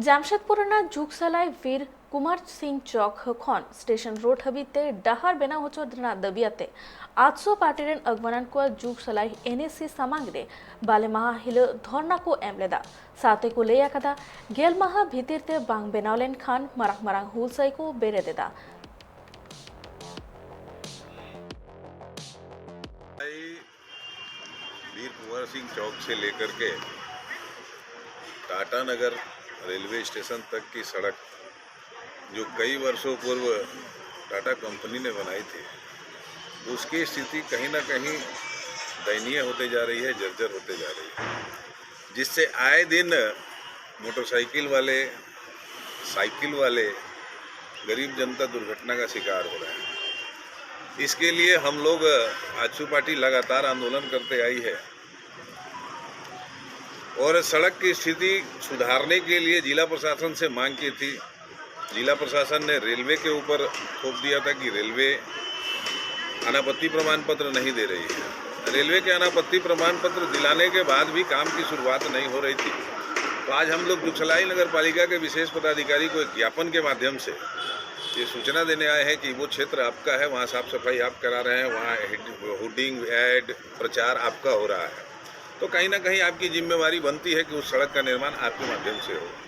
જામશેદપુરના જુગસલાઈ વીર કુમારસિંહ ચોક ખોન station road હબીતે ડહાર બેના હોચોદના દબિયાતે 800 પાટીરેન અગવનાન को Jugsalai NAC समांगरे बाले महा हिल धोरना को एमलेदा साथे को लेया कदा गेल महा भीतिरते बांग बेनावलेन खान मरांग मरांग हुलसई को बेरे देदा वीर कुंवर सिंह चौक से लेकर के टाटा नगर रेलवे स्टेशन तक की सड़क जो कई वर्षों पूर्व टाटा कंपनी ने बनाई थी, उसकी स्थिति कहीं ना कहीं दयनीय होते जा रही है, जर्जर होते जा रही है, जिससे आए दिन मोटरसाइकिल वाले, साइकिल वाले, गरीब जनता दुर्घटना का शिकार हो रहा है। इसके लिए हम लोग आजसू पार्टी लगातार आंदोलन करते आई है और सड़क की स्थिति सुधारने के लिए जिला प्रशासन से मांग की थी। जिला प्रशासन ने रेलवे के ऊपर थोप दिया था कि रेलवे अनापत्ति प्रमाण पत्र नहीं दे रही है। रेलवे के अनापत्ति प्रमाण पत्र दिलाने के बाद भी काम की शुरुआत नहीं हो रही थी। तो आज हम लोग जुगसलाई नगर पालिका के विशेष पदाधिकारी को एक ज्ञापन के माध्यम से ये सूचना देने आए हैं कि वो क्षेत्र आपका है, वहाँ साफ सफाई आप करा रहे हैं, वहाँ होर्डिंग ऐड प्रचार आपका हो रहा है, तो कहीं ना कहीं आपकी जिम्मेवारी बनती है कि उस सड़क का निर्माण आपके माध्यम से हो।